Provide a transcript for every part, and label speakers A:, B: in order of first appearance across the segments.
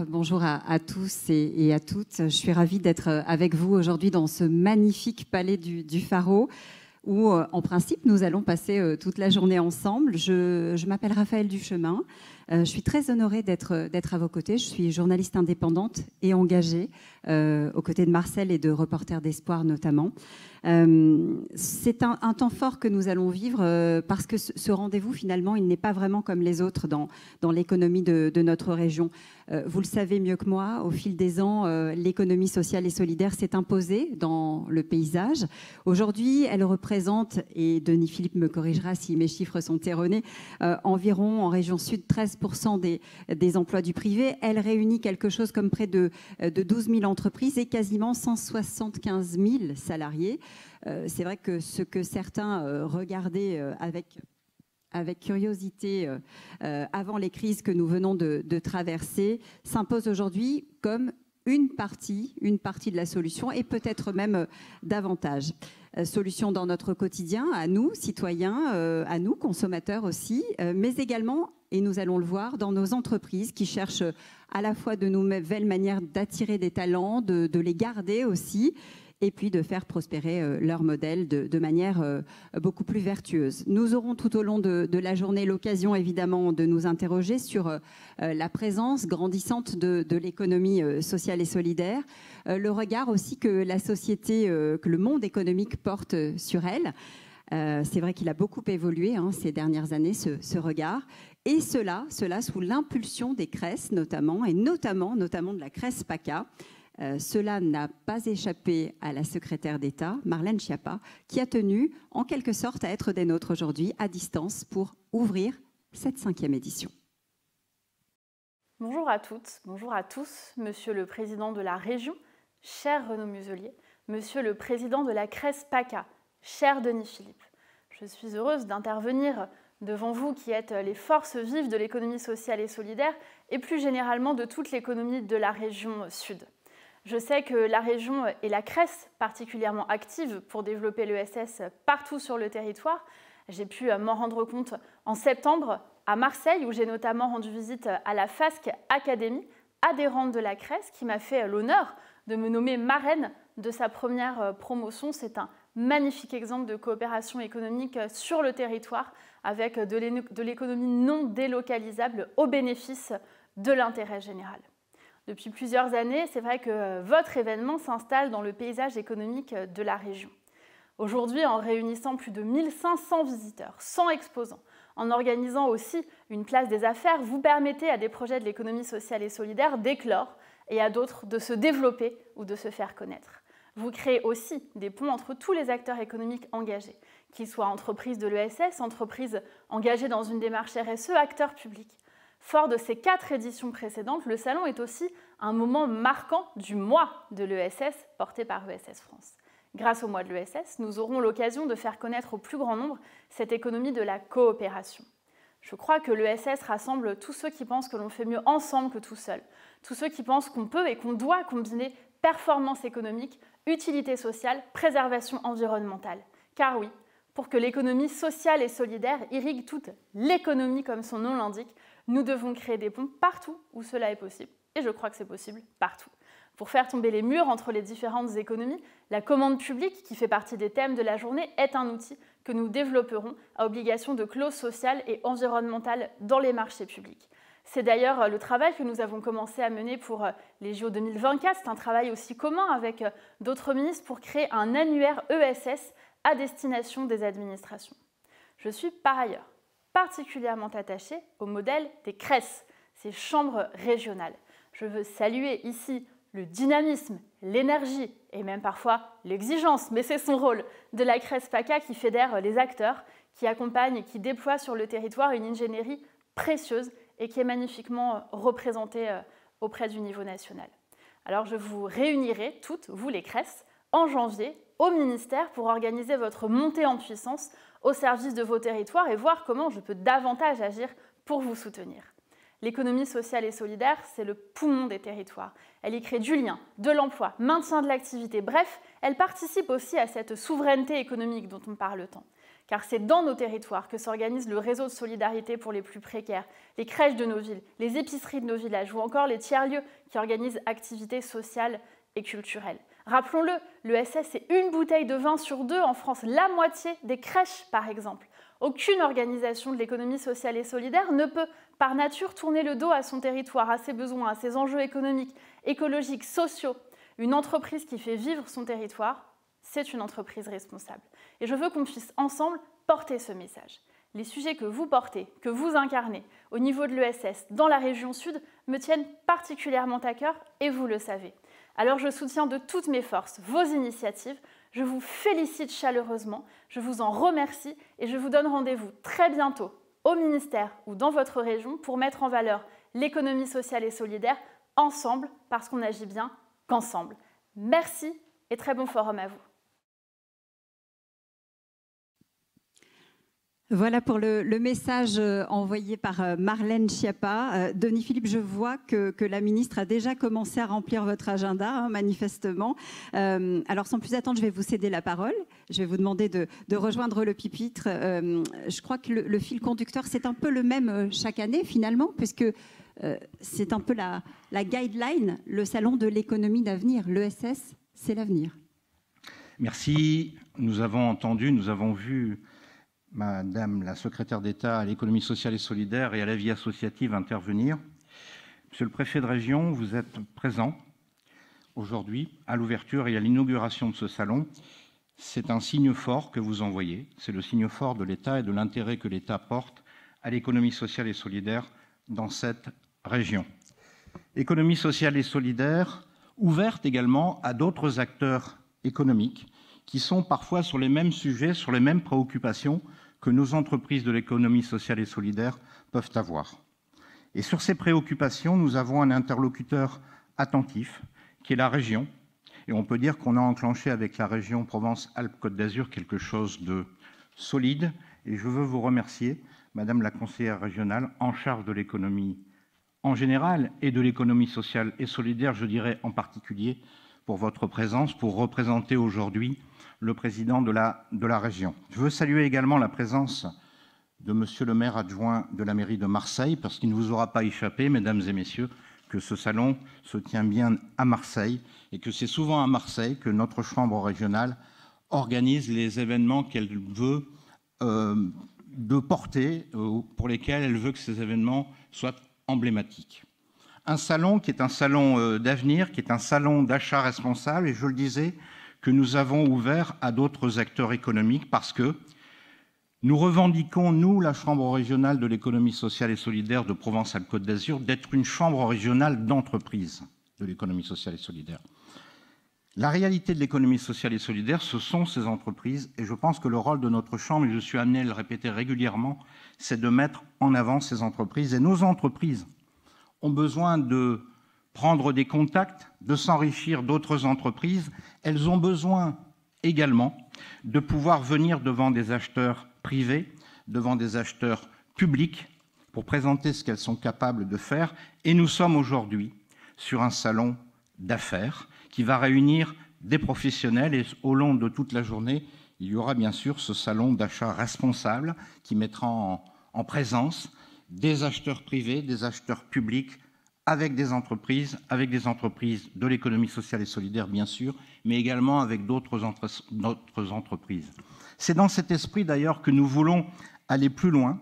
A: Bonjour à tous et à toutes. Je suis ravie d'être avec vous aujourd'hui dans ce magnifique palais du Pharo où, en principe, nous allons passer toute la journée ensemble. Je m'appelle Raphaëlle Duchemin. Je suis très honorée d'être à vos côtés. Je suis journaliste indépendante et engagée aux côtés de Marcel et de Reporters d'Espoir notamment. C'est un temps fort que nous allons vivre parce que ce rendez-vous, finalement, il n'est pas vraiment comme les autres dans l'économie de notre région. Vous le savez mieux que moi, au fil des ans, l'économie sociale et solidaire s'est imposée dans le paysage. Aujourd'hui, elle représente, et Denis Philippe me corrigera si mes chiffres sont erronés, environ en région sud 13% des emplois du privé. Elle réunit quelque chose comme près de 12 000 entreprises et quasiment 175 000 salariés. C'est vrai que ce que certains regardaient avec curiosité avant les crises que nous venons de traverser s'impose aujourd'hui comme une partie de la solution et peut-être même davantage. Solution dans notre quotidien, à nous, citoyens, à nous, consommateurs aussi, mais également, et nous allons le voir, dans nos entreprises qui cherchent à la fois de nouvelles manières d'attirer des talents, de les garder aussi, et puis de faire prospérer leur modèle de manière beaucoup plus vertueuse. Nous aurons tout au long de la journée l'occasion évidemment de nous interroger sur la présence grandissante de l'économie sociale et solidaire, le regard aussi que la société, que le monde économique porte sur elle. C'est vrai qu'il a beaucoup évolué ces dernières années, ce regard. Et cela sous l'impulsion des CRES notamment, et notamment de la CRES PACA. Cela n'a pas échappé à la secrétaire d'État, Marlène Schiappa, qui a tenu en quelque sorte à être des nôtres aujourd'hui à distance pour ouvrir cette 5e édition.
B: Bonjour à toutes, bonjour à tous, Monsieur le Président de la Région, cher Renaud Muselier, Monsieur le Président de la CRES PACA, cher Denis Philippe. Je suis heureuse d'intervenir devant vous qui êtes les forces vives de l'économie sociale et solidaire et plus généralement de toute l'économie de la région Sud. Je sais que la région et la CRES particulièrement actives pour développer l'ESS partout sur le territoire. J'ai pu m'en rendre compte en septembre à Marseille où j'ai notamment rendu visite à la FASC Academy, adhérente de la CRES, qui m'a fait l'honneur de me nommer marraine de sa première promotion. C'est un magnifique exemple de coopération économique sur le territoire avec de l'économie non délocalisable au bénéfice de l'intérêt général. Depuis plusieurs années, c'est vrai que votre événement s'installe dans le paysage économique de la région. Aujourd'hui, en réunissant plus de 1500 visiteurs, 100 exposants, en organisant aussi une place des affaires, vous permettez à des projets de l'économie sociale et solidaire d'éclore et à d'autres de se développer ou de se faire connaître. Vous créez aussi des ponts entre tous les acteurs économiques engagés, qu'ils soient entreprises de l'ESS, entreprises engagées dans une démarche RSE, acteurs publics. Fort de ces 4 éditions précédentes, le Salon est aussi un moment marquant du mois de l'ESS porté par ESS France. Grâce au mois de l'ESS, nous aurons l'occasion de faire connaître au plus grand nombre cette économie de la coopération. Je crois que l'ESS rassemble tous ceux qui pensent que l'on fait mieux ensemble que tout seul, tous ceux qui pensent qu'on peut et qu'on doit combiner performance économique, utilité sociale, préservation environnementale. Car oui, pour que l'économie sociale et solidaire irrigue toute l'économie comme son nom l'indique, nous devons créer des ponts partout où cela est possible. Et je crois que c'est possible partout. Pour faire tomber les murs entre les différentes économies, la commande publique, qui fait partie des thèmes de la journée, est un outil que nous développerons à obligation de clauses sociales et environnementales dans les marchés publics. C'est d'ailleurs le travail que nous avons commencé à mener pour les JO 2024. C'est un travail aussi commun avec d'autres ministres pour créer un annuaire ESS à destination des administrations. Je suis par ailleurs particulièrement attachée au modèle des CRES, ces chambres régionales. Je veux saluer ici le dynamisme, l'énergie et même parfois l'exigence, mais c'est son rôle, de la CRES PACA qui fédère les acteurs, qui accompagne et qui déploie sur le territoire une ingénierie précieuse et qui est magnifiquement représentée auprès du niveau national. Alors je vous réunirai toutes, vous les CRES, en janvier au ministère pour organiser votre montée en puissance au service de vos territoires et voir comment je peux davantage agir pour vous soutenir. L'économie sociale et solidaire, c'est le poumon des territoires. Elle y crée du lien, de l'emploi, maintien de l'activité. Bref, elle participe aussi à cette souveraineté économique dont on parle tant. car c'est dans nos territoires que s'organise le réseau de solidarité pour les plus précaires, les crèches de nos villes, les épiceries de nos villages ou encore les tiers-lieux qui organisent activités sociales et culturelles. Rappelons-le, l'ESS, c'est une bouteille de vin sur 2 en France, la moitié des crèches par exemple. Aucune organisation de l'économie sociale et solidaire ne peut, par nature, tourner le dos à son territoire, à ses besoins, à ses enjeux économiques, écologiques, sociaux. Une entreprise qui fait vivre son territoire, c'est une entreprise responsable. Et je veux qu'on puisse ensemble porter ce message. Les sujets que vous portez, que vous incarnez au niveau de l'ESS, dans la région sud, me tiennent particulièrement à cœur et vous le savez. Alors je soutiens de toutes mes forces vos initiatives, je vous félicite chaleureusement, je vous en remercie et je vous donne rendez-vous très bientôt au ministère ou dans votre région pour mettre en valeur l'économie sociale et solidaire ensemble parce qu'on agit bien qu'ensemble. Merci et très bon forum à vous.
A: Voilà pour le message envoyé par Marlène Schiappa. Denis Philippe, je vois que la ministre a déjà commencé à remplir votre agenda, manifestement. Alors, sans plus attendre, je vais vous céder la parole. Je vais vous demander de rejoindre le pupitre. Je crois que le fil conducteur, c'est un peu le même chaque année, finalement, puisque c'est un peu la guideline, le salon de l'économie d'avenir. L'ESS, c'est l'avenir.
C: Merci. Nous avons vu Madame la secrétaire d'État à l'économie sociale et solidaire et à la vie associative intervenir. Monsieur le préfet de région, vous êtes présent aujourd'hui à l'ouverture et à l'inauguration de ce salon. C'est un signe fort que vous envoyez. C'est le signe fort de l'État et de l'intérêt que l'État porte à l'économie sociale et solidaire dans cette région. Économie sociale et solidaire ouverte également à d'autres acteurs économiques qui sont parfois sur les mêmes sujets, sur les mêmes préoccupations que nos entreprises de l'économie sociale et solidaire peuvent avoir. Et sur ces préoccupations, nous avons un interlocuteur attentif, qui est la région. Et on peut dire qu'on a enclenché avec la région Provence-Alpes-Côte d'Azur quelque chose de solide. Et je veux vous remercier, Madame la conseillère régionale, en charge de l'économie en général et de l'économie sociale et solidaire, je dirais en particulier, pour votre présence, pour représenter aujourd'hui le président de la région. Je veux saluer également la présence de Monsieur le maire adjoint de la mairie de Marseille, parce qu'il ne vous aura pas échappé, mesdames et messieurs, que ce salon se tient bien à Marseille et que c'est souvent à Marseille que notre chambre régionale organise les événements qu'elle veut de porter, pour lesquels elle veut que ces événements soient emblématiques. Un salon qui est un salon d'avenir, qui est un salon d'achat responsable, et je le disais, que nous avons ouvert à d'autres acteurs économiques parce que nous revendiquons, nous, la Chambre régionale de l'économie sociale et solidaire de Provence-Alpes-Côte d'Azur, d'être une chambre régionale d'entreprise de l'économie sociale et solidaire. La réalité de l'économie sociale et solidaire, ce sont ces entreprises, et je pense que le rôle de notre chambre, et je suis amené à le répéter régulièrement, c'est de mettre en avant ces entreprises. Et nos entreprises ont besoin de prendre des contacts, de s'enrichir d'autres entreprises. Elles ont besoin également de pouvoir venir devant des acheteurs privés, devant des acheteurs publics, pour présenter ce qu'elles sont capables de faire. Et nous sommes aujourd'hui sur un salon d'affaires qui va réunir des professionnels. Et au long de toute la journée, il y aura bien sûr ce salon d'achat responsable qui mettra en présence des acheteurs privés, des acheteurs publics, avec des entreprises de l'économie sociale et solidaire, bien sûr, mais également avec d'autres entreprises. C'est dans cet esprit, d'ailleurs, que nous voulons aller plus loin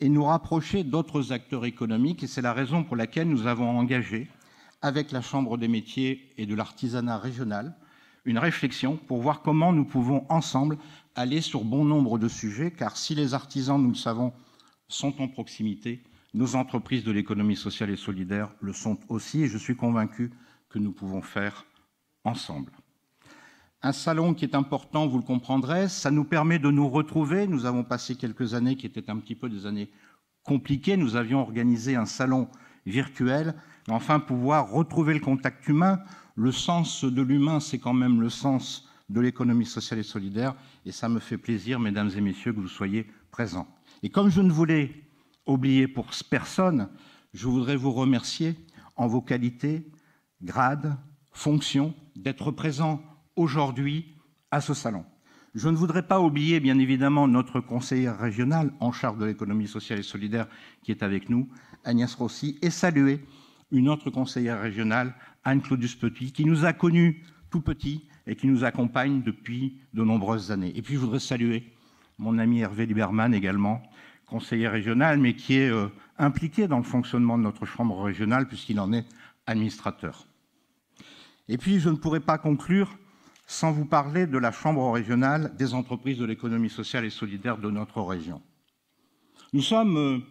C: et nous rapprocher d'autres acteurs économiques. Et c'est la raison pour laquelle nous avons engagé, avec la Chambre des métiers et de l'artisanat régional, une réflexion pour voir comment nous pouvons ensemble aller sur bon nombre de sujets, car si les artisans, nous le savons, sont en proximité, nos entreprises de l'économie sociale et solidaire le sont aussi, et je suis convaincu que nous pouvons faire ensemble. Un salon qui est important, vous le comprendrez, ça nous permet de nous retrouver. Nous avons passé quelques années qui étaient un petit peu des années compliquées. Nous avions organisé un salon virtuel, mais enfin pouvoir retrouver le contact humain. Le sens de l'humain, c'est quand même le sens de l'économie sociale et solidaire, et ça me fait plaisir, mesdames et messieurs, que vous soyez présents. Et comme je ne voulais oublier pour personne, je voudrais vous remercier en vos qualités, grades, fonctions, d'être présents aujourd'hui à ce salon. Je ne voudrais pas oublier, bien évidemment, notre conseillère régionale en charge de l'économie sociale et solidaire qui est avec nous, Agnès Rossi, et saluer une autre conseillère régionale, Anne Claudius Petit, qui nous a connus tout petits et qui nous accompagne depuis de nombreuses années. Et puis, je voudrais saluer mon ami Hervé Liberman également, conseiller régional, mais qui est impliqué dans le fonctionnement de notre chambre régionale puisqu'il en est administrateur. Et puis, je ne pourrais pas conclure sans vous parler de la chambre régionale des entreprises de l'économie sociale et solidaire de notre région. Nous sommes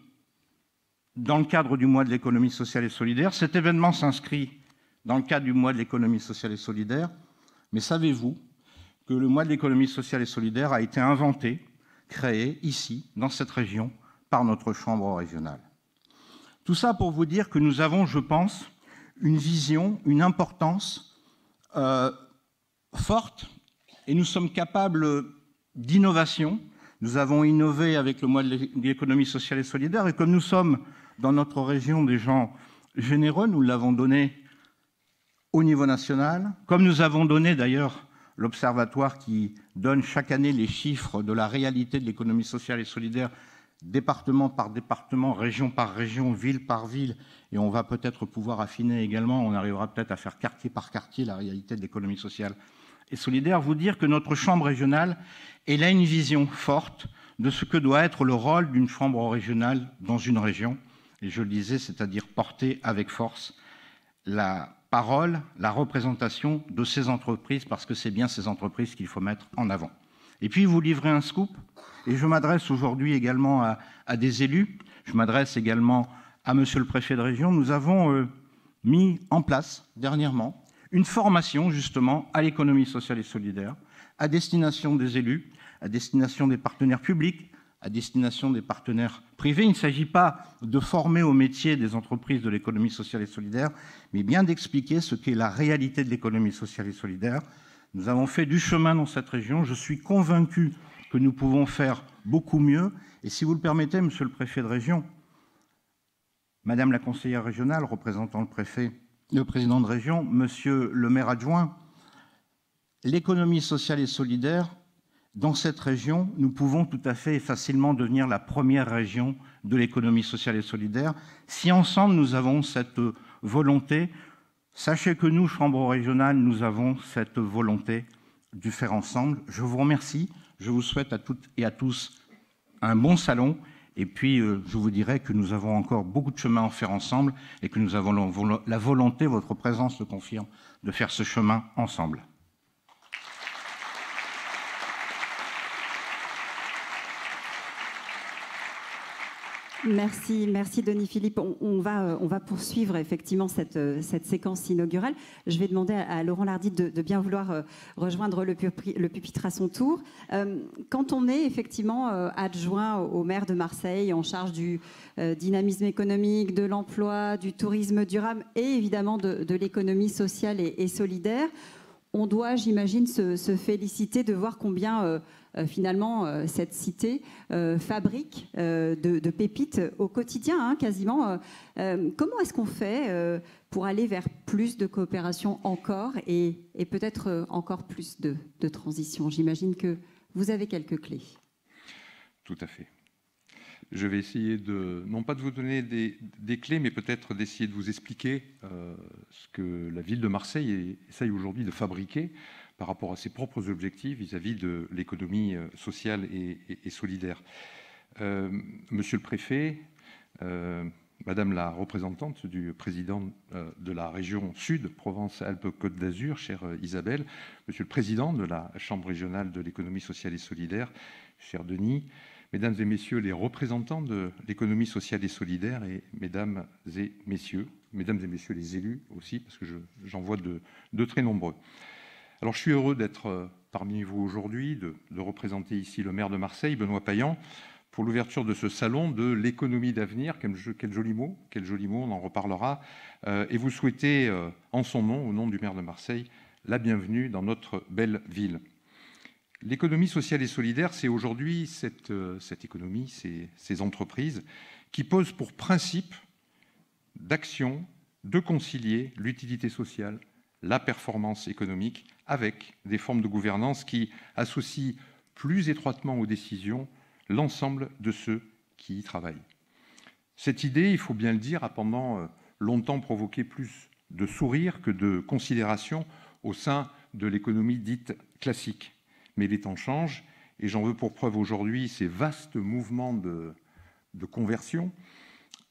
C: dans le cadre du mois de l'économie sociale et solidaire. Cet événement s'inscrit dans le cadre du mois de l'économie sociale et solidaire. Mais savez-vous que le mois de l'économie sociale et solidaire a été inventé, créé ici, dans cette région, par notre chambre régionale? Tout ça pour vous dire que nous avons, je pense, une vision, une importance forte, et nous sommes capables d'innovation. Nous avons innové avec le mois de l'économie sociale et solidaire, et comme nous sommes dans notre région des gens généreux, nous l'avons donné au niveau national, comme nous avons donné d'ailleurs l'observatoire qui donne chaque année les chiffres de la réalité de l'économie sociale et solidaire, département par département, région par région, ville par ville, et on va peut-être pouvoir affiner également, on arrivera peut-être à faire quartier par quartier la réalité de l'économie sociale et solidaire, vous dire que notre chambre régionale, elle a une vision forte de ce que doit être le rôle d'une chambre régionale dans une région, et je le disais, c'est-à-dire porter avec force la parole, la représentation de ces entreprises, parce que c'est bien ces entreprises qu'il faut mettre en avant. Et puis, vous livrez un scoop, et je m'adresse aujourd'hui également à des élus, je m'adresse également à monsieur le préfet de région. Nous avons mis en place dernièrement une formation justement à l'économie sociale et solidaire, à destination des élus, à destination des partenaires publics, à destination des partenaires privés. Il ne s'agit pas de former au métier des entreprises de l'économie sociale et solidaire, mais bien d'expliquer ce qu'est la réalité de l'économie sociale et solidaire. Nous avons fait du chemin dans cette région. Je suis convaincu que nous pouvons faire beaucoup mieux. Et si vous le permettez, monsieur le préfet de région, madame la conseillère régionale représentant le président de région, monsieur le maire adjoint, l'économie sociale et solidaire, dans cette région, nous pouvons tout à fait et facilement devenir la première région de l'économie sociale et solidaire. Si ensemble nous avons cette volonté, sachez que nous, Chambre régionale, nous avons cette volonté de faire ensemble. Je vous remercie. Je vous souhaite à toutes et à tous un bon salon. Et puis, je vous dirai que nous avons encore beaucoup de chemin à faire ensemble et que nous avons la volonté, votre présence le confirme, de faire ce chemin ensemble.
A: Merci Denis Philippe. On va poursuivre effectivement cette séquence inaugurale. Je vais demander à Laurent Lardy de bien vouloir rejoindre le pupitre à son tour. Quand on est effectivement adjoint au maire de Marseille en charge du dynamisme économique, de l'emploi, du tourisme durable et évidemment de l'économie sociale et solidaire, on doit, j'imagine, se féliciter de voir combien finalement cette cité fabrique de pépites au quotidien, hein, quasiment. Comment est-ce qu'on fait pour aller vers plus de coopération encore et peut-être encore plus de transition? J'imagine que vous avez quelques clés.
D: Tout à fait. Je vais essayer non pas de vous donner des clés, mais peut-être d'essayer de vous expliquer ce que la ville de Marseille essaye aujourd'hui de fabriquer par rapport à ses propres objectifs vis-à-vis de l'économie sociale et solidaire. Monsieur le préfet, madame la représentante du président de la région Sud, Provence-Alpes-Côte d'Azur, chère Isabelle, monsieur le président de la Chambre régionale de l'économie sociale et solidaire, cher Denis, mesdames et messieurs les représentants de l'économie sociale et solidaire et mesdames et messieurs les élus aussi, parce que j'en vois de très nombreux. Alors je suis heureux d'être parmi vous aujourd'hui, de représenter ici le maire de Marseille, Benoît Payan, pour l'ouverture de ce salon de l'économie d'avenir. Quel joli mot, on en reparlera. Et vous souhaitez, en son nom, au nom du maire de Marseille, la bienvenue dans notre belle ville. L'économie sociale et solidaire, c'est aujourd'hui cette économie, ces entreprises qui posent pour principe d'action de concilier l'utilité sociale, la performance économique avec des formes de gouvernance qui associent plus étroitement aux décisions l'ensemble de ceux qui y travaillent. Cette idée, il faut bien le dire, a pendant longtemps provoqué plus de sourires que de considération au sein de l'économie dite classique. Mais les temps changent, et j'en veux pour preuve aujourd'hui ces vastes mouvements de conversion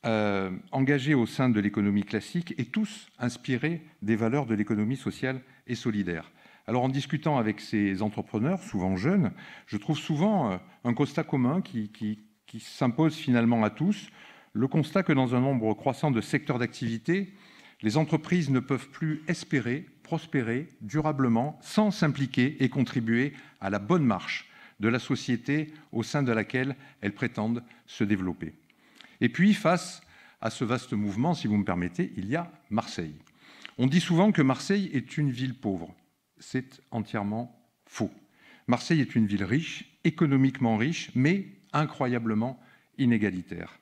D: engagés au sein de l'économie classique et tous inspirés des valeurs de l'économie sociale et solidaire. Alors en discutant avec ces entrepreneurs, souvent jeunes, je trouve souvent un constat commun qui s'impose finalement à tous, le constat que dans un nombre croissant de secteurs d'activité, les entreprises ne peuvent plus espérer prospérer durablement sans s'impliquer et contribuer à la bonne marche de la société au sein de laquelle elles prétendent se développer. Et puis, face à ce vaste mouvement, si vous me permettez, il y a Marseille. On dit souvent que Marseille est une ville pauvre. C'est entièrement faux. Marseille est une ville riche, économiquement riche, mais incroyablement inégalitaire.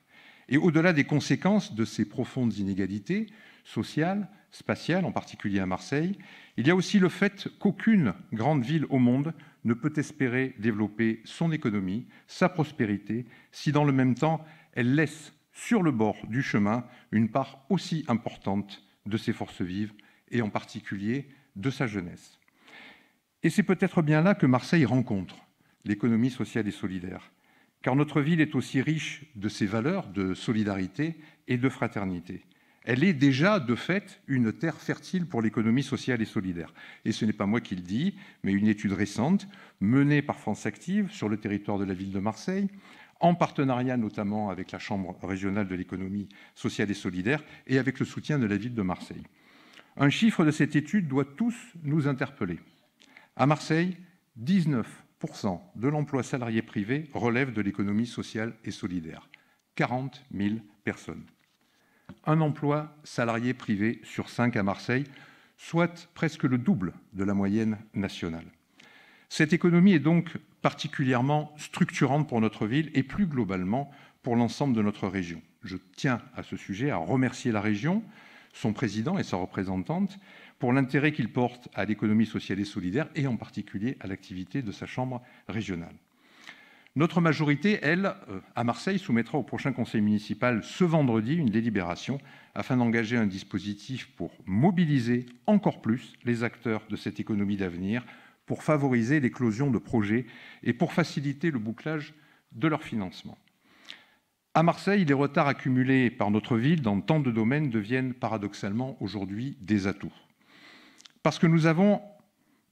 D: Et au-delà des conséquences de ces profondes inégalités sociales, spatiales, en particulier à Marseille, il y a aussi le fait qu'aucune grande ville au monde ne peut espérer développer son économie, sa prospérité, si dans le même temps, elle laisse sur le bord du chemin une part aussi importante de ses forces vives, et en particulier de sa jeunesse. Et c'est peut-être bien là que Marseille rencontre l'économie sociale et solidaire, car notre ville est aussi riche de ses valeurs de solidarité et de fraternité. Elle est déjà, de fait, une terre fertile pour l'économie sociale et solidaire. Et ce n'est pas moi qui le dis, mais une étude récente, menée par France Active sur le territoire de la ville de Marseille, en partenariat notamment avec la Chambre régionale de l'économie sociale et solidaire et avec le soutien de la ville de Marseille. Un chiffre de cette étude doit tous nous interpeller. À Marseille, 19% de l'emploi salarié privé relève de l'économie sociale et solidaire. 40 000 personnes. Un emploi salarié privé sur 5 à Marseille, soit presque le double de la moyenne nationale. Cette économie est donc particulièrement structurante pour notre ville et plus globalement pour l'ensemble de notre région. Je tiens à ce sujet à remercier la région, son président et sa représentante pour l'intérêt qu'ils portent à l'économie sociale et solidaire et en particulier à l'activité de sa chambre régionale. Notre majorité, elle, à Marseille, soumettra au prochain conseil municipal ce vendredi une délibération afin d'engager un dispositif pour mobiliser encore plus les acteurs de cette économie d'avenir, pour favoriser l'éclosion de projets et pour faciliter le bouclage de leur financement. À Marseille, les retards accumulés par notre ville dans tant de domaines deviennent paradoxalement aujourd'hui des atouts. Parce que nous avons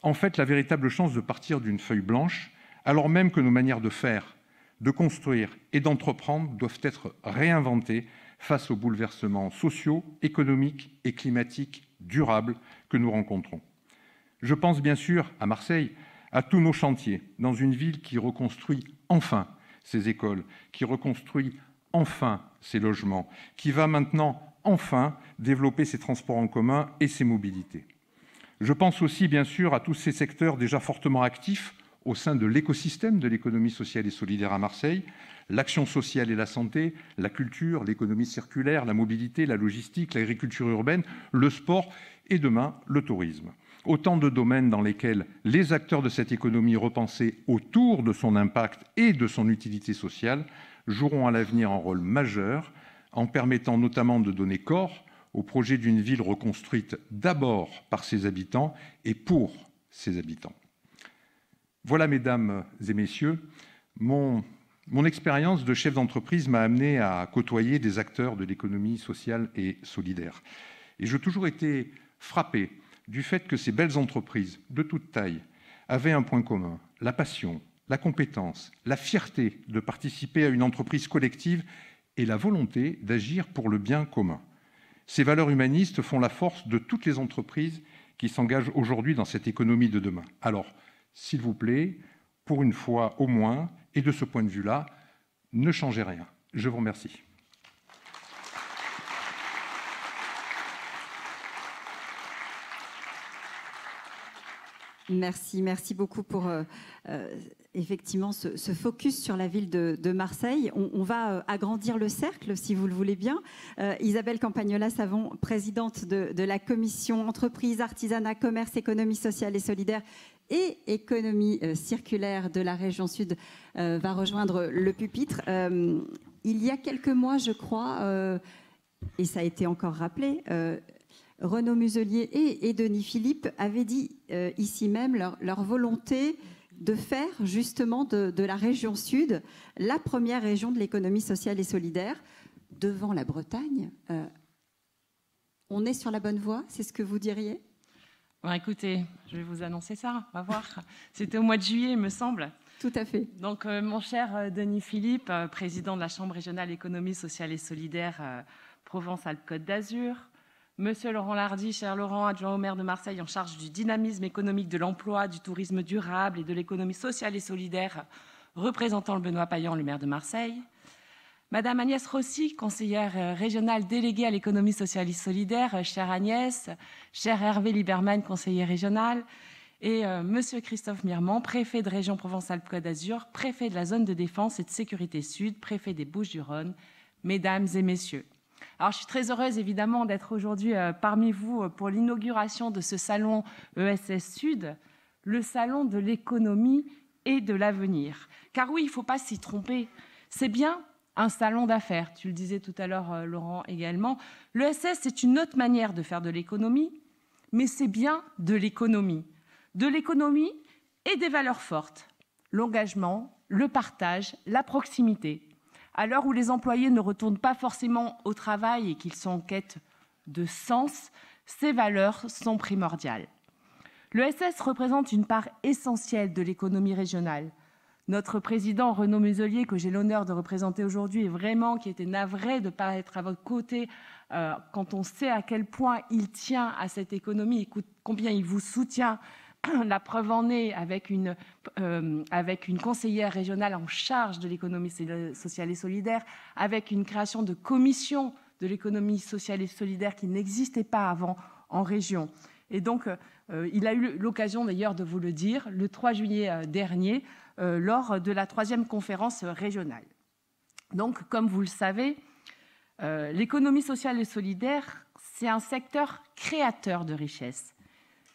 D: en fait la véritable chance de partir d'une feuille blanche, alors même que nos manières de faire, de construire et d'entreprendre doivent être réinventées face aux bouleversements sociaux, économiques et climatiques durables que nous rencontrons. Je pense bien sûr à Marseille, à tous nos chantiers, dans une ville qui reconstruit enfin ses écoles, qui reconstruit enfin ses logements, qui va maintenant enfin développer ses transports en commun et ses mobilités. Je pense aussi bien sûr à tous ces secteurs déjà fortement actifs au sein de l'écosystème de l'économie sociale et solidaire à Marseille, l'action sociale et la santé, la culture, l'économie circulaire, la mobilité, la logistique, l'agriculture urbaine, le sport et demain le tourisme. Autant de domaines dans lesquels les acteurs de cette économie repensés autour de son impact et de son utilité sociale joueront à l'avenir un rôle majeur en permettant notamment de donner corps au projet d'une ville reconstruite d'abord par ses habitants et pour ses habitants. Voilà, mesdames et messieurs, mon expérience de chef d'entreprise m'a amené à côtoyer des acteurs de l'économie sociale et solidaire. Et j'ai toujours été frappé du fait que ces belles entreprises de toute taille avaient un point commun, la passion, la compétence, la fierté de participer à une entreprise collective et la volonté d'agir pour le bien commun. Ces valeurs humanistes font la force de toutes les entreprises qui s'engagent aujourd'hui dans cette économie de demain. Alors, s'il vous plaît, pour une fois au moins, et de ce point de vue-là, ne changez rien. Je vous remercie.
A: Merci beaucoup pour effectivement ce focus sur la ville de Marseille. On va agrandir le cercle, si vous le voulez bien. Isabelle Campagnola-Savon, présidente de la commission entreprise, artisanat, commerce, économie sociale et solidaire et économie circulaire de la région Sud va rejoindre le pupitre. Il y a quelques mois, je crois, et ça a été encore rappelé, Renaud Muselier et Denis Philippe avaient dit ici même leur volonté de faire justement de la région Sud la première région de l'économie sociale et solidaire devant la Bretagne. On est sur la bonne voie, c'est ce que vous diriez ?
E: Bon, écoutez, je vais vous annoncer ça, on va voir. C'était au mois de juillet, il me semble.
A: Tout à fait.
E: Donc, mon cher Denis Philippe, président de la Chambre régionale économie sociale et solidaire Provence-Alpes-Côte d'Azur, Monsieur Laurent Lardy, cher Laurent, adjoint au maire de Marseille en charge du dynamisme économique de l'emploi, du tourisme durable et de l'économie sociale et solidaire, représentant le Benoît Payan, le maire de Marseille, Madame Agnès Rossi, conseillère régionale déléguée à l'économie sociale et solidaire, chère Agnès, cher Hervé Liberman, conseiller régional, et Monsieur Christophe Mirmand, préfet de région Provence-Alpes-Côte d'Azur, préfet de la zone de défense et de sécurité sud, préfet des Bouches-du-Rhône, mesdames et messieurs. Alors, je suis très heureuse, évidemment, d'être aujourd'hui parmi vous pour l'inauguration de ce salon ESS Sud, le salon de l'économie et de l'avenir. Car oui, il ne faut pas s'y tromper, c'est bien un salon d'affaires. Tu le disais tout à l'heure, Laurent, également. L'ESS, c'est une autre manière de faire de l'économie, mais c'est bien de l'économie. De l'économie et des valeurs fortes. L'engagement, le partage, la proximité. À l'heure où les employés ne retournent pas forcément au travail et qu'ils sont en quête de sens, ces valeurs sont primordiales. L'ESS représente une part essentielle de l'économie régionale. Notre président Renaud Muselier, que j'ai l'honneur de représenter aujourd'hui, est vraiment qui était navré de ne pas être à votre côté quand on sait à quel point il tient à cette économie et combien il vous soutient. La preuve en est avec une conseillère régionale en charge de l'économie sociale et solidaire, avec une création de commission de l'économie sociale et solidaire qui n'existait pas avant en région. Et donc, il a eu l'occasion d'ailleurs de vous le dire le 3 juillet dernier, lors de la 3e conférence régionale. Donc, comme vous le savez, l'économie sociale et solidaire, c'est un secteur créateur de richesses.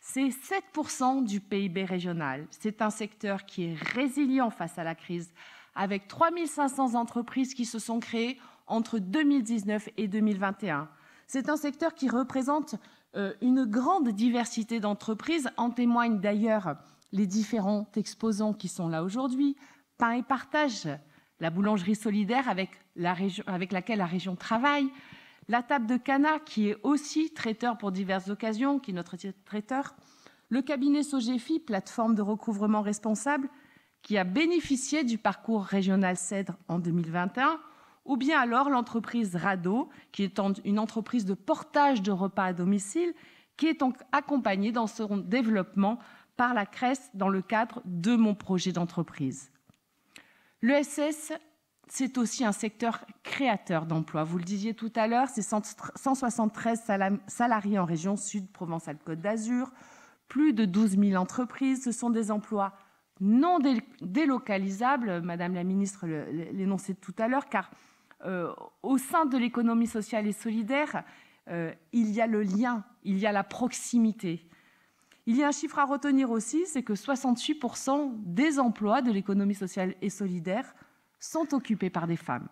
E: C'est 7% du PIB régional. C'est un secteur qui est résilient face à la crise, avec 3500 entreprises qui se sont créées entre 2019 et 2021. C'est un secteur qui représente une grande diversité d'entreprises. En témoignent d'ailleurs les différents exposants qui sont là aujourd'hui. Pain et Partage, la boulangerie solidaire avec laquelle la région travaille. La table de Cana, qui est aussi traiteur pour diverses occasions, qui est notre traiteur. Le cabinet Sogefi, plateforme de recouvrement responsable, qui a bénéficié du parcours régional Cèdre en 2021. Ou bien alors l'entreprise Rado, qui est une entreprise de portage de repas à domicile, qui est donc accompagnée dans son développement par la CRES dans le cadre de mon projet d'entreprise. L'ESS, c'est aussi un secteur créateur d'emplois. Vous le disiez tout à l'heure, c'est 173 salariés en région Sud, Provence-Alpes-Côte d'Azur, plus de 12 000 entreprises. Ce sont des emplois non délocalisables, Madame la Ministre l'énonçait tout à l'heure, car au sein de l'économie sociale et solidaire, il y a le lien, il y a la proximité. Il y a un chiffre à retenir aussi, c'est que 68% des emplois de l'économie sociale et solidaire sont occupés par des femmes.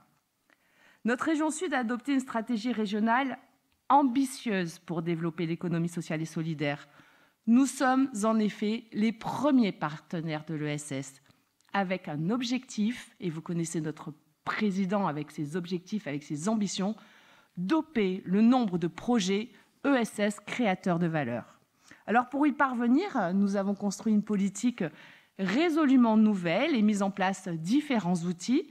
E: Notre région Sud a adopté une stratégie régionale ambitieuse pour développer l'économie sociale et solidaire. Nous sommes en effet les premiers partenaires de l'ESS, avec un objectif, et vous connaissez notre président avec ses objectifs, avec ses ambitions, doper le nombre de projets ESS créateurs de valeur. Alors pour y parvenir, nous avons construit une politique résolument nouvelle et mis en place différents outils.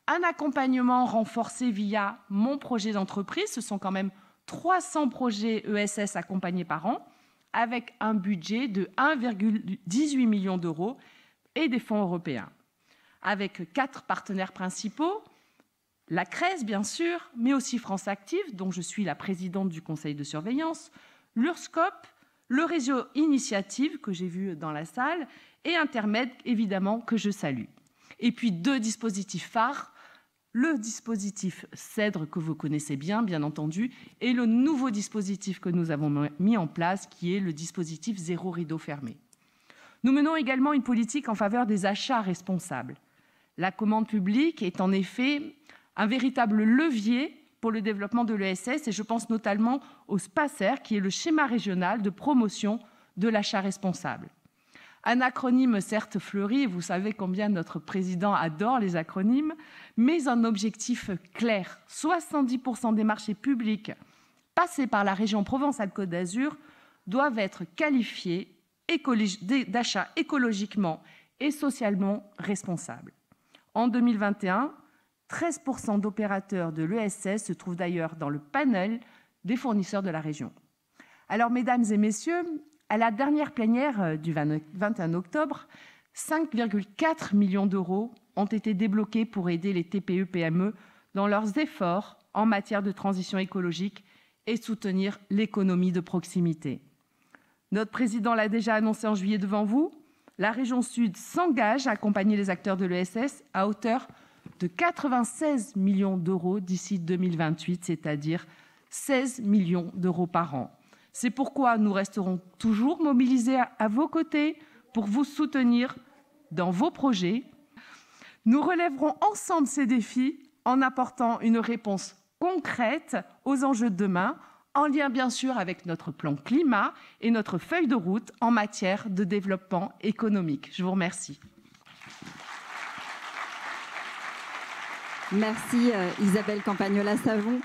E: Un accompagnement renforcé via mon projet d'entreprise, ce sont quand même 300 projets ESS accompagnés par an, avec un budget de 1,18 million d'euros et des fonds européens. Avec 4 partenaires principaux, la CRES bien sûr, mais aussi France Active, dont je suis la présidente du conseil de surveillance, l'URSCOP, le réseau Initiative, que j'ai vu dans la salle, et Intermed, évidemment, que je salue. Et puis 2 dispositifs phares, le dispositif Cèdre, que vous connaissez bien entendu, et le nouveau dispositif que nous avons mis en place, qui est le dispositif Zéro Rideau Fermé. Nous menons également une politique en faveur des achats responsables. La commande publique est en effet un véritable levier pour le développement de l'ESS et je pense notamment au SPACER, qui est le schéma régional de promotion de l'achat responsable. Un acronyme certes fleuri, et vous savez combien notre président adore les acronymes, mais un objectif clair. 70% des marchés publics passés par la région Provence-Alpes-Côte d'Azur doivent être qualifiés d'achats écologiquement et socialement responsables. En 2021, 13% d'opérateurs de l'ESS se trouvent d'ailleurs dans le panel des fournisseurs de la région. Alors, mesdames et messieurs, à la dernière plénière du 21 octobre, 5,4 millions d'euros ont été débloqués pour aider les TPE-PME dans leurs efforts en matière de transition écologique et soutenir l'économie de proximité. Notre président l'a déjà annoncé en juillet devant vous, la région Sud s'engage à accompagner les acteurs de l'ESS à hauteur de 96 millions d'euros d'ici 2028, c'est-à-dire 16 millions d'euros par an. C'est pourquoi nous resterons toujours mobilisés à vos côtés pour vous soutenir dans vos projets. Nous relèverons ensemble ces défis en apportant une réponse concrète aux enjeux de demain, en lien bien sûr avec notre plan climat et notre feuille de route en matière de développement économique. Je vous remercie.
A: Merci Isabelle Campagnola-Savon.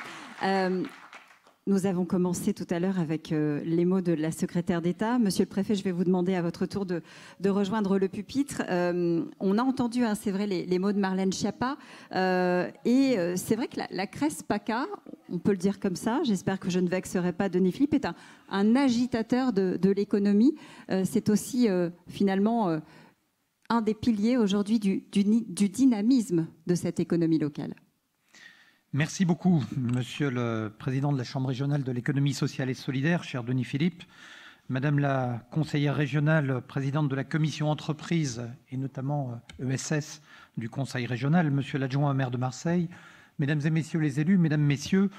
A: Nous avons commencé tout à l'heure avec les mots de la secrétaire d'État. Monsieur le préfet, je vais vous demander à votre tour de rejoindre le pupitre. On a entendu, hein, c'est vrai, les mots de Marlène Schiappa. Et c'est vrai que la Cress PACA, on peut le dire comme ça, j'espère que je ne vexerai pas Denis Philippe, est un agitateur de l'économie. C'est aussi finalement un des piliers aujourd'hui du dynamisme de cette économie locale.
F: Merci beaucoup, Monsieur le Président de la Chambre régionale de l'économie sociale et solidaire, cher Denis Philippe, Madame la conseillère régionale, présidente de la commission entreprise et notamment ESS du Conseil régional, Monsieur l'adjoint au maire de Marseille, Mesdames et Messieurs les élus, Mesdames, Messieurs,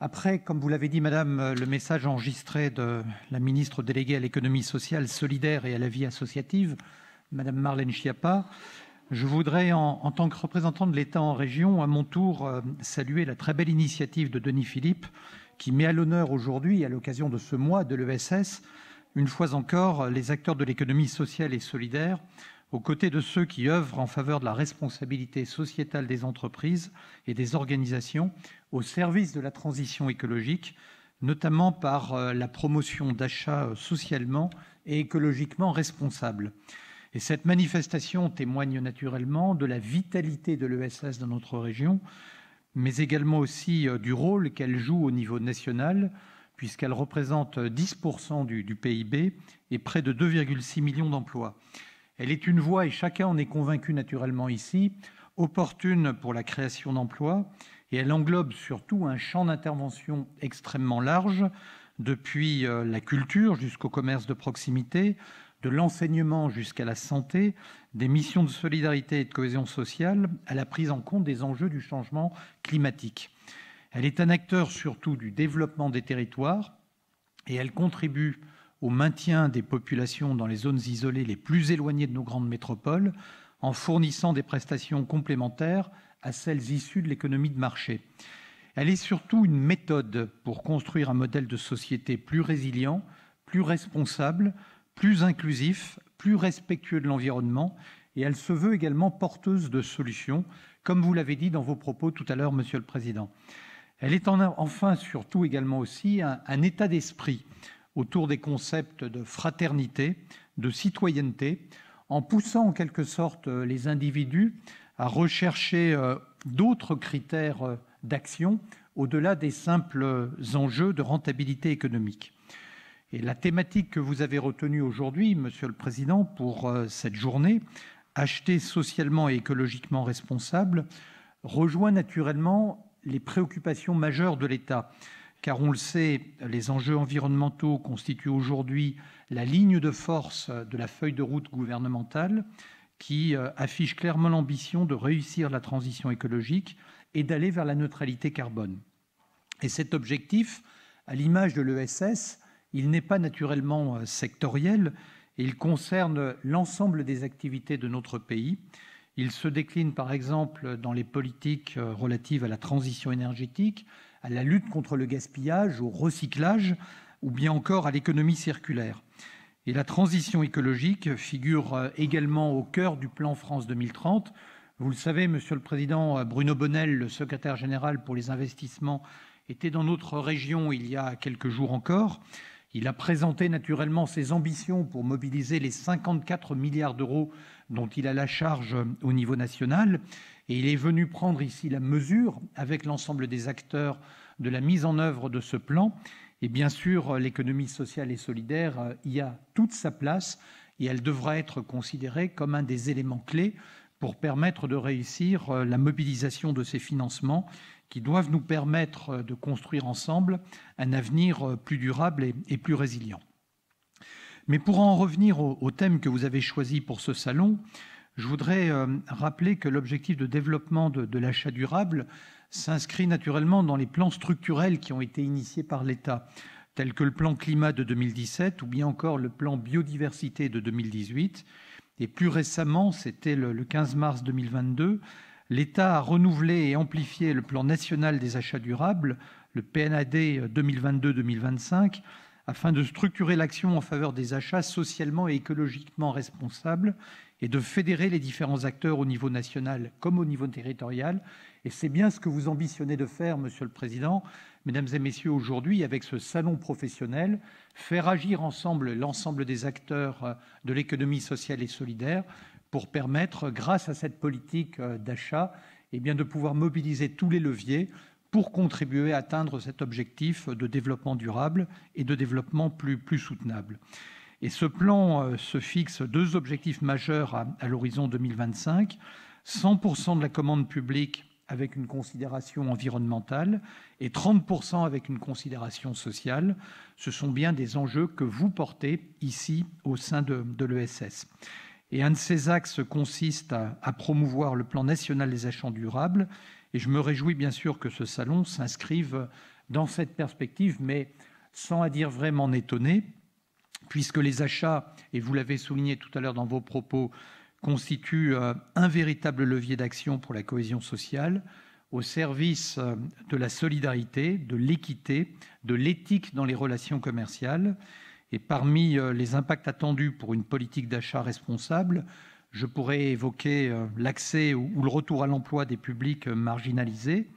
F: après, comme vous l'avez dit, Madame, le message enregistré de la ministre déléguée à l'économie sociale, solidaire et à la vie associative, Madame Marlène Schiappa, je voudrais, en tant que représentant de l'État en région, à mon tour, saluer la très belle initiative de Denis Philippe, qui met à l'honneur aujourd'hui, à l'occasion de ce mois de l'ESS, une fois encore, les acteurs de l'économie sociale et solidaire, aux côtés de ceux qui œuvrent en faveur de la responsabilité sociétale des entreprises et des organisations au service de la transition écologique, notamment par la promotion d'achats socialement et écologiquement responsables. Et cette manifestation témoigne naturellement de la vitalité de l'ESS dans notre région, mais également aussi du rôle qu'elle joue au niveau national, puisqu'elle représente 10% du PIB et près de 2,6 millions d'emplois. Elle est une voie, et chacun en est convaincu naturellement ici, opportune pour la création d'emplois, et elle englobe surtout un champ d'intervention extrêmement large, depuis la culture jusqu'au commerce de proximité, de l'enseignement jusqu'à la santé, des missions de solidarité et de cohésion sociale, à la prise en compte des enjeux du changement climatique. Elle est un acteur surtout du développement des territoires et elle contribue au maintien des populations dans les zones isolées les plus éloignées de nos grandes métropoles en fournissant des prestations complémentaires à celles issues de l'économie de marché. Elle est surtout une méthode pour construire un modèle de société plus résilient, plus responsable, plus inclusif, plus respectueux de l'environnement, et elle se veut également porteuse de solutions, comme vous l'avez dit dans vos propos tout à l'heure, Monsieur le Président. Elle est enfin surtout également aussi un état d'esprit autour des concepts de fraternité, de citoyenneté, en poussant en quelque sorte les individus à rechercher d'autres critères d'action au-delà des simples enjeux de rentabilité économique. Et la thématique que vous avez retenue aujourd'hui, Monsieur le Président, pour cette journée, acheter socialement et écologiquement responsable, rejoint naturellement les préoccupations majeures de l'État. Car on le sait, les enjeux environnementaux constituent aujourd'hui la ligne de force de la feuille de route gouvernementale qui affiche clairement l'ambition de réussir la transition écologique et d'aller vers la neutralité carbone. Et cet objectif, à l'image de l'ESS, il n'est pas naturellement sectoriel et il concerne l'ensemble des activités de notre pays. Il se décline par exemple dans les politiques relatives à la transition énergétique, à la lutte contre le gaspillage, au recyclage ou bien encore à l'économie circulaire. Et la transition écologique figure également au cœur du plan France 2030. Vous le savez, Monsieur le Président, Bruno Bonnell, le secrétaire général pour les investissements, était dans notre région il y a quelques jours encore. Il a présenté naturellement ses ambitions pour mobiliser les 54 milliards d'euros dont il a la charge au niveau national. Et il est venu prendre ici la mesure, avec l'ensemble des acteurs, de la mise en œuvre de ce plan. Et bien sûr, l'économie sociale et solidaire y a toute sa place et elle devra être considérée comme un des éléments clés pour permettre de réussir la mobilisation de ces financements qui doivent nous permettre de construire ensemble un avenir plus durable et plus résilient. Mais pour en revenir au thème que vous avez choisi pour ce salon, je voudrais rappeler que l'objectif de développement de l'achat durable s'inscrit naturellement dans les plans structurels qui ont été initiés par l'État, tels que le plan climat de 2017 ou bien encore le plan biodiversité de 2018. Et plus récemment, c'était le 15 mars 2022, l'État a renouvelé et amplifié le plan national des achats durables, le PNAD 2022-2025, afin de structurer l'action en faveur des achats socialement et écologiquement responsables et de fédérer les différents acteurs au niveau national comme au niveau territorial. Et c'est bien ce que vous ambitionnez de faire, Monsieur le Président, Mesdames et Messieurs, aujourd'hui, avec ce salon professionnel, faire agir ensemble l'ensemble des acteurs de l'économie sociale et solidaire pour permettre, grâce à cette politique d'achat, de pouvoir mobiliser tous les leviers pour contribuer à atteindre cet objectif de développement durable et de développement plus soutenable. Et ce plan se fixe deux objectifs majeurs à l'horizon 2025, 100% de la commande publique avec une considération environnementale et 30% avec une considération sociale. Ce sont bien des enjeux que vous portez ici au sein de l'ESS. Et un de ces axes consiste à promouvoir le plan national des achats durables. Et je me réjouis bien sûr que ce salon s'inscrive dans cette perspective, mais sans à dire vraiment étonné, puisque les achats, et vous l'avez souligné tout à l'heure dans vos propos, constituent un véritable levier d'action pour la cohésion sociale, au service de la solidarité, de l'équité, de l'éthique dans les relations commerciales. Et parmi les impacts attendus pour une politique d'achat responsable, je pourrais évoquer l'accès ou le retour à l'emploi des publics marginalisés,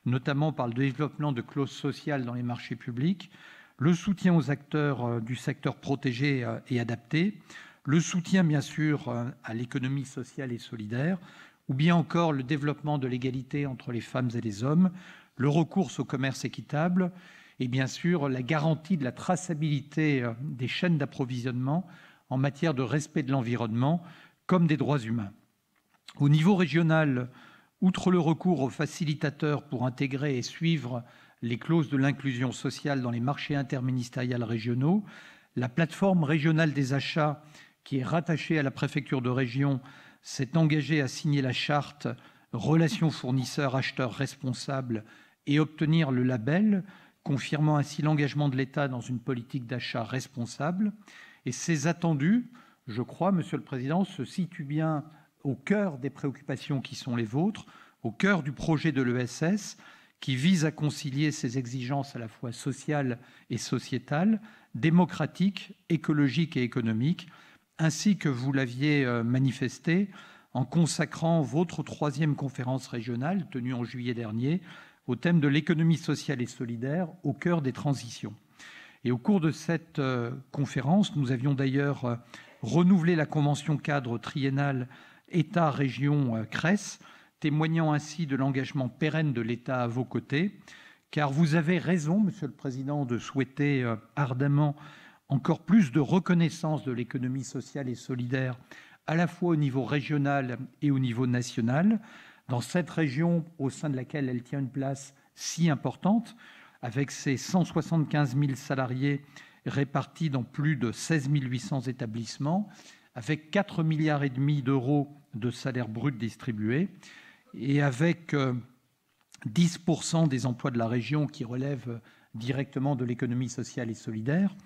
F: notamment par le développement de clauses sociales dans les marchés publics, le soutien aux acteurs du secteur protégé et adapté, le soutien bien sûr à l'économie sociale et solidaire, ou bien encore le développement de l'égalité entre les femmes et les hommes, le recours au commerce équitable et bien sûr la garantie de la traçabilité des chaînes d'approvisionnement en matière de respect de l'environnement comme des droits humains. Au niveau régional, outre le recours aux facilitateurs pour intégrer et suivre les clauses de l'inclusion sociale dans les marchés interministériels régionaux, la plateforme régionale des achats, qui est rattachée à la préfecture de région, s'est engagée à signer la charte Relations fournisseurs-acheteurs responsables et obtenir le label, confirmant ainsi l'engagement de l'État dans une politique d'achat responsable. Et ces attendus, je crois, Monsieur le Président, se situent bien au cœur des préoccupations qui sont les vôtres, au cœur du projet de l'ESS, qui vise à concilier ces exigences à la fois sociales et sociétales, démocratiques, écologiques et économiques, ainsi que vous l'aviez manifesté en consacrant votre 3e conférence régionale, tenue en juillet dernier, au thème de l'économie sociale et solidaire au cœur des transitions. Et au cours de cette conférence, nous avions d'ailleurs renouvelé la convention cadre triennale État-région CRES, témoignant ainsi de l'engagement pérenne de l'État à vos côtés, car vous avez raison, Monsieur le Président, de souhaiter ardemment encore plus de reconnaissance de l'économie sociale et solidaire, à la fois au niveau régional et au niveau national, dans cette région au sein de laquelle elle tient une place si importante, avec ses 175 000 salariés répartis dans plus de 16 800 établissements, avec 4,5 milliards d'euros de salaires bruts distribués, et avec 10% des emplois de la région qui relèvent directement de l'économie sociale et solidaire,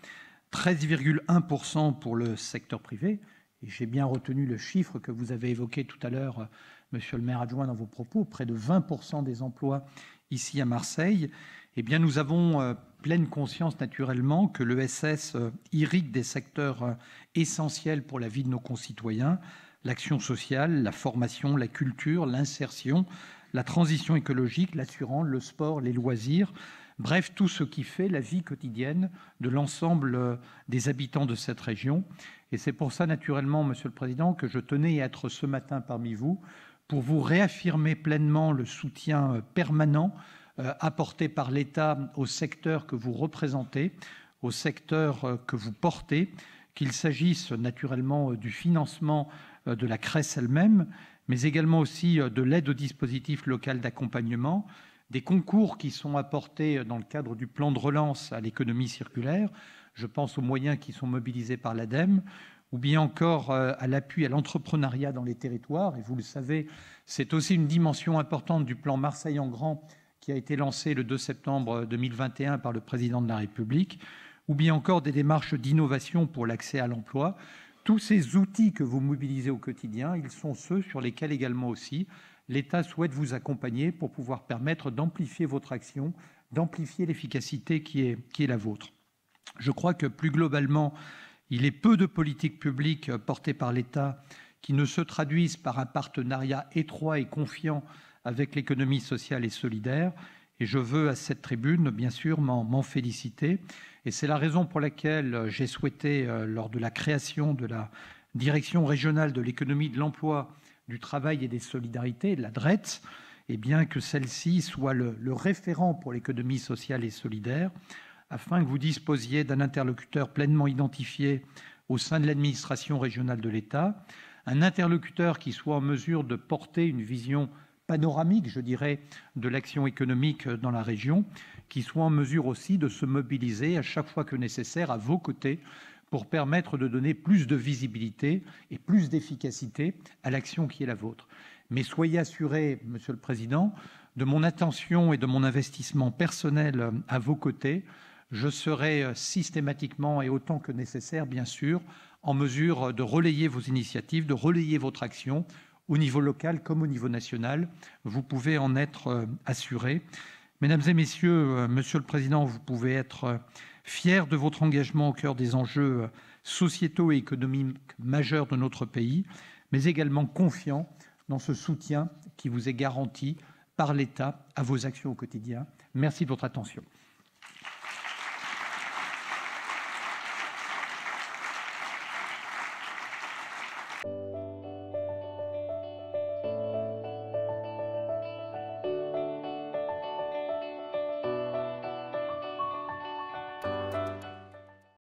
F: 13,1% pour le secteur privé. Et j'ai bien retenu le chiffre que vous avez évoqué tout à l'heure, monsieur le maire adjoint, dans vos propos, près de 20% des emplois ici à Marseille. Eh bien, nous avons pleine conscience, naturellement, que l'ESS irrigue des secteurs essentiels pour la vie de nos concitoyens, l'action sociale, la formation, la culture, l'insertion, la transition écologique, l'assurance, le sport, les loisirs, bref, tout ce qui fait la vie quotidienne de l'ensemble des habitants de cette région. Et c'est pour ça, naturellement, Monsieur le Président, que je tenais à être ce matin parmi vous pour vous réaffirmer pleinement le soutien permanent apporté par l'État au secteur que vous représentez, au secteur que vous portez, qu'il s'agisse naturellement du financement de la CRES elle-même, mais également aussi de l'aide au dispositif local d'accompagnement, des concours qui sont apportés dans le cadre du plan de relance à l'économie circulaire. Je pense aux moyens qui sont mobilisés par l'ADEME, ou bien encore à l'appui à l'entrepreneuriat dans les territoires. Et vous le savez, c'est aussi une dimension importante du plan Marseille en grand qui a été lancé le 2 septembre 2021 par le Président de la République, ou bien encore des démarches d'innovation pour l'accès à l'emploi. Tous ces outils que vous mobilisez au quotidien, ils sont ceux sur lesquels également aussi l'État souhaite vous accompagner pour pouvoir permettre d'amplifier votre action, d'amplifier l'efficacité qui est la vôtre. Je crois que plus globalement, il est peu de politiques publiques portées par l'État qui ne se traduisent par un partenariat étroit et confiant avec l'économie sociale et solidaire. Et je veux à cette tribune, bien sûr, m'en féliciter. Et c'est la raison pour laquelle j'ai souhaité, lors de la création de la Direction régionale de l'économie, de l'emploi, du travail et des solidarités, la DRETS, eh bien que celle-ci soit le référent pour l'économie sociale et solidaire, afin que vous disposiez d'un interlocuteur pleinement identifié au sein de l'administration régionale de l'État, un interlocuteur qui soit en mesure de porter une vision panoramique, je dirais, de l'action économique dans la région, qui soit en mesure aussi de se mobiliser à chaque fois que nécessaire à vos côtés pour permettre de donner plus de visibilité et plus d'efficacité à l'action qui est la vôtre. Mais soyez assuré, Monsieur le Président, de mon attention et de mon investissement personnel à vos côtés. Je serai systématiquement et autant que nécessaire, bien sûr, en mesure de relayer vos initiatives, de relayer votre action au niveau local comme au niveau national. Vous pouvez en être assurés. Mesdames et messieurs, Monsieur le Président, vous pouvez être fiers de votre engagement au cœur des enjeux sociétaux et économiques majeurs de notre pays, mais également confiants dans ce soutien qui vous est garanti par l'État à vos actions au quotidien. Merci de votre attention.